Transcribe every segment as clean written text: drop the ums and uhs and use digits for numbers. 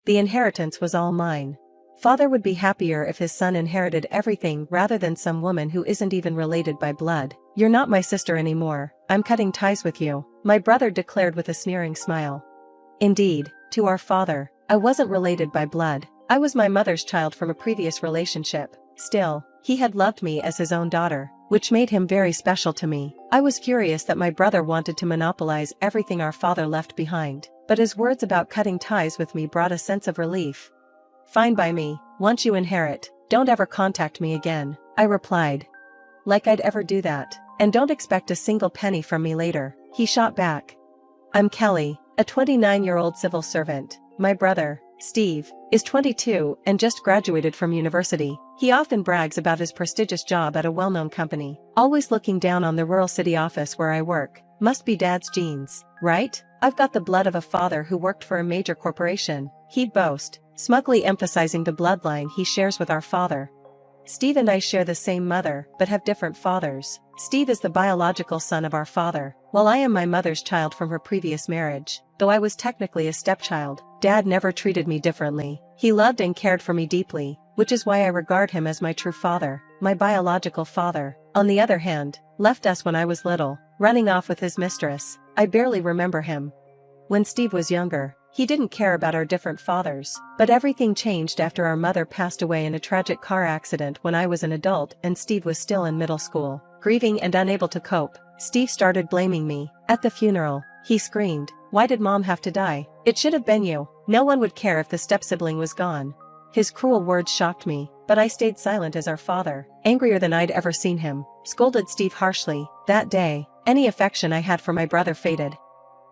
The inheritance was all mine. Father would be happier if his son inherited everything rather than some woman who isn't even related by blood. You're not my sister anymore, I'm cutting ties with you, my brother declared with a sneering smile. Indeed, to our father, I wasn't related by blood. I was my mother's child from a previous relationship. Still, he had loved me as his own daughter, which made him very special to me. I was furious that my brother wanted to monopolize everything our father left behind, but his words about cutting ties with me brought a sense of relief. Fine by me, once you inherit, don't ever contact me again, I replied. Like I'd ever do that, and don't expect a single penny from me later, he shot back. I'm Kelly, a 29-year-old civil servant. My brother, Steve, is 22 and just graduated from university. He often brags about his prestigious job at a well-known company, always looking down on the rural city office where I work. Must be dad's genes, right? I've got the blood of a father who worked for a major corporation, he'd boast, smugly emphasizing the bloodline he shares with our father. Steve and I share the same mother, but have different fathers. Steve is the biological son of our father, while I am my mother's child from her previous marriage. Though I was technically a stepchild, Dad never treated me differently. He loved and cared for me deeply, which is why I regard him as my true father. My biological father, on the other hand, left us when I was little, running off with his mistress. I barely remember him. When Steve was younger, he didn't care about our different fathers, but everything changed after our mother passed away in a tragic car accident when I was an adult and Steve was still in middle school. Grieving and unable to cope, Steve started blaming me. At the funeral, he screamed, "Why did Mom have to die? It should have been you. No one would care if the step-sibling was gone." His cruel words shocked me, but I stayed silent as our father, angrier than I'd ever seen him, scolded Steve harshly. That day, any affection I had for my brother faded.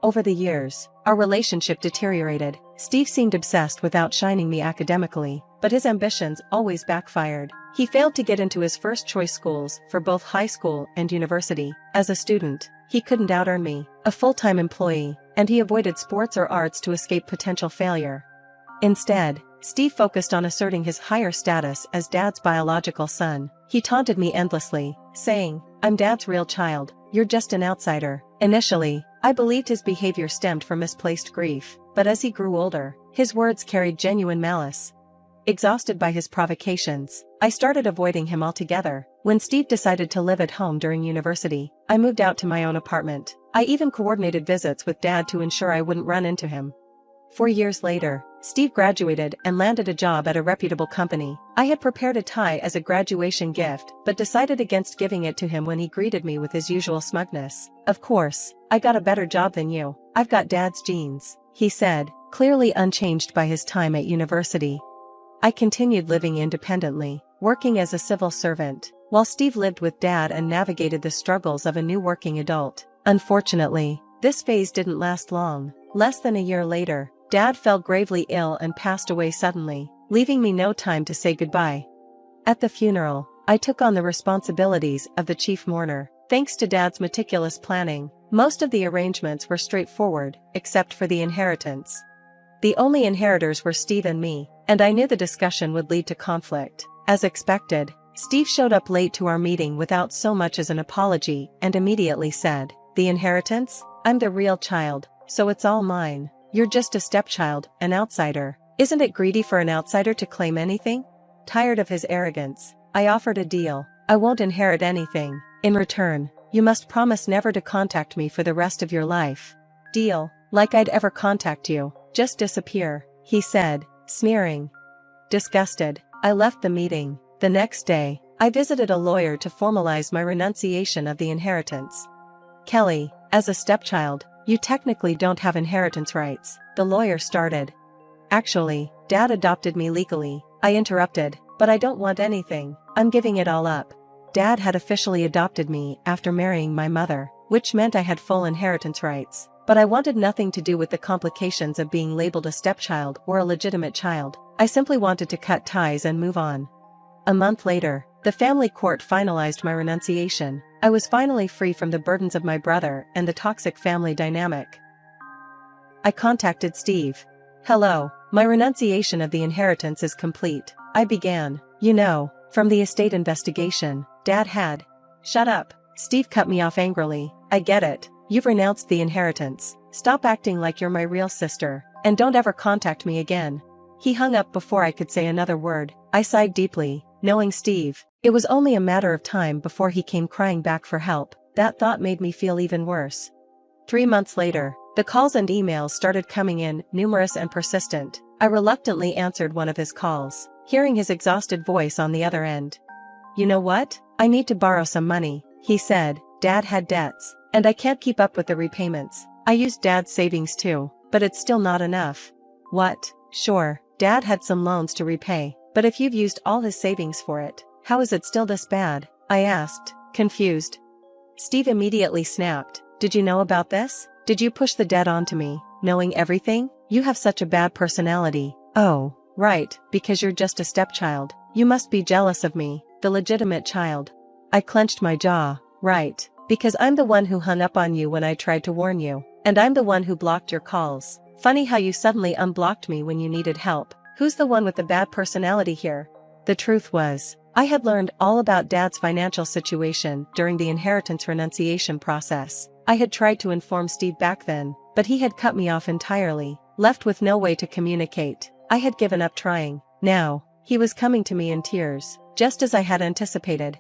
Over the years, our relationship deteriorated. Steve seemed obsessed with outshining me academically, but his ambitions always backfired. He failed to get into his first-choice schools for both high school and university. As a student, he couldn't out-earn me, a full-time employee, and he avoided sports or arts to escape potential failure. Instead, Steve focused on asserting his higher status as Dad's biological son. He taunted me endlessly, saying, "I'm Dad's real child, you're just an outsider." Initially, I believed his behavior stemmed from misplaced grief, but as he grew older, his words carried genuine malice. Exhausted by his provocations, I started avoiding him altogether. When Steve decided to live at home during university, I moved out to my own apartment. I even coordinated visits with Dad to ensure I wouldn't run into him. 4 years later, Steve graduated and landed a job at a reputable company. I had prepared a tie as a graduation gift, but decided against giving it to him when he greeted me with his usual smugness. "Of course, I got a better job than you. I've got Dad's genes," he said, clearly unchanged by his time at university. I continued living independently, working as a civil servant, while Steve lived with Dad and navigated the struggles of a new working adult. Unfortunately, this phase didn't last long. Less than a year later, Dad fell gravely ill and passed away suddenly, leaving me no time to say goodbye. At the funeral, I took on the responsibilities of the chief mourner. Thanks to Dad's meticulous planning, most of the arrangements were straightforward, except for the inheritance. The only inheritors were Steve and me, and I knew the discussion would lead to conflict. As expected, Steve showed up late to our meeting without so much as an apology and immediately said, "The inheritance? I'm the real child, so it's all mine. You're just a stepchild, an outsider. Isn't it greedy for an outsider to claim anything?" Tired of his arrogance, I offered a deal. "I won't inherit anything. In return, you must promise never to contact me for the rest of your life." "Deal? Like I'd ever contact you. Just disappear," he said, sneering. Disgusted, I left the meeting. The next day, I visited a lawyer to formalize my renunciation of the inheritance. "Kelly, as a stepchild, you technically don't have inheritance rights," the lawyer started. "Actually, Dad adopted me legally," I interrupted, "but I don't want anything. I'm giving it all up." Dad had officially adopted me after marrying my mother, which meant I had full inheritance rights. But I wanted nothing to do with the complications of being labeled a stepchild or a legitimate child. I simply wanted to cut ties and move on. A month later, the family court finalized my renunciation. I was finally free from the burdens of my brother and the toxic family dynamic. I contacted Steve. "Hello, my renunciation of the inheritance is complete," I began. "You know, from the estate investigation, Dad had—" "Shut up," Steve cut me off angrily. "I get it. You've renounced the inheritance. Stop acting like you're my real sister, and don't ever contact me again." He hung up before I could say another word. I sighed deeply, knowing Steve. It was only a matter of time before he came crying back for help. That thought made me feel even worse. 3 months later, the calls and emails started coming in, numerous and persistent. I reluctantly answered one of his calls, hearing his exhausted voice on the other end. "You know what? I need to borrow some money," he said. "Dad had debts, and I can't keep up with the repayments. I used Dad's savings too, but it's still not enough." "What? Sure, Dad had some loans to repay, but if you've used all his savings for it, how is it still this bad?" I asked, confused. Steve immediately snapped. "Did you know about this? Did you push the debt onto me, knowing everything? You have such a bad personality." "Oh, right, because you're just a stepchild. You must be jealous of me, the legitimate child." I clenched my jaw. "Right, because I'm the one who hung up on you when I tried to warn you, and I'm the one who blocked your calls. Funny how you suddenly unblocked me when you needed help. Who's the one with the bad personality here?" The truth was, I had learned all about Dad's financial situation during the inheritance renunciation process. I had tried to inform Steve back then, but he had cut me off entirely, left with no way to communicate. I had given up trying. Now, he was coming to me in tears, just as I had anticipated.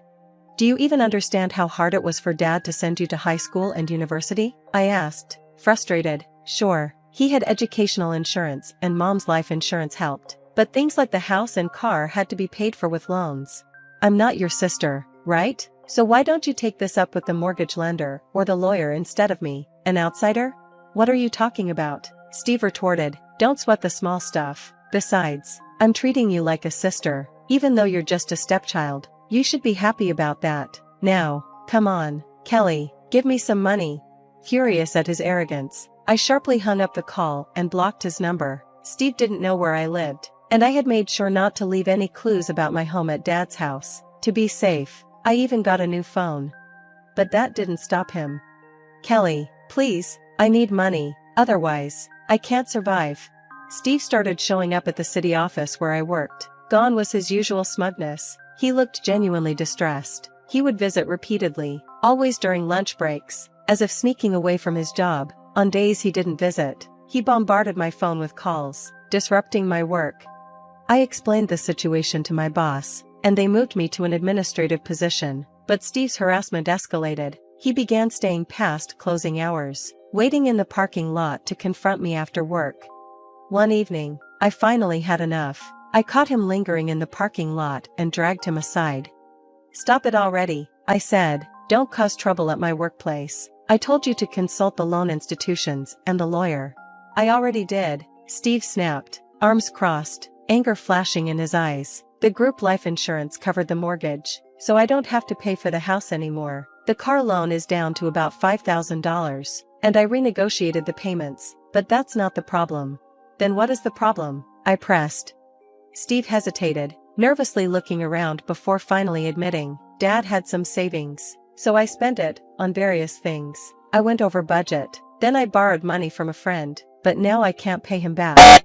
"Do you even understand how hard it was for Dad to send you to high school and university?" I asked, frustrated. Sure, he had educational insurance and Mom's life insurance helped, but things like the house and car had to be paid for with loans. "I'm not your sister, right? So why don't you take this up with the mortgage lender or the lawyer instead of me, an outsider?" "What are you talking about?" Steve retorted. "Don't sweat the small stuff. Besides, I'm treating you like a sister, even though you're just a stepchild. You should be happy about that. Now, come on, Kelly, give me some money." Furious at his arrogance, I sharply hung up the call and blocked his number. Steve didn't know where I lived, and I had made sure not to leave any clues about my home at Dad's house. To be safe, I even got a new phone. But that didn't stop him. "Kelly, please, I need money, otherwise, I can't survive." Steve started showing up at the city office where I worked. Gone was his usual smugness. He looked genuinely distressed. He would visit repeatedly, always during lunch breaks, as if sneaking away from his job. On days he didn't visit, he bombarded my phone with calls, disrupting my work. I explained the situation to my boss, and they moved me to an administrative position, but Steve's harassment escalated. He began staying past closing hours, waiting in the parking lot to confront me after work. One evening, I finally had enough. I caught him lingering in the parking lot and dragged him aside. "Stop it already," I said. "Don't cause trouble at my workplace. I told you to consult the loan institutions and the lawyer." "I already did," Steve snapped, arms crossed, anger flashing in his eyes. "The group life insurance covered the mortgage, so I don't have to pay for the house anymore. The car loan is down to about $5,000, and I renegotiated the payments, but that's not the problem." "Then what is the problem?" I pressed. Steve hesitated, nervously looking around before finally admitting, "Dad had some savings, so I spent it on various things. I went over budget, then I borrowed money from a friend, but now I can't pay him back."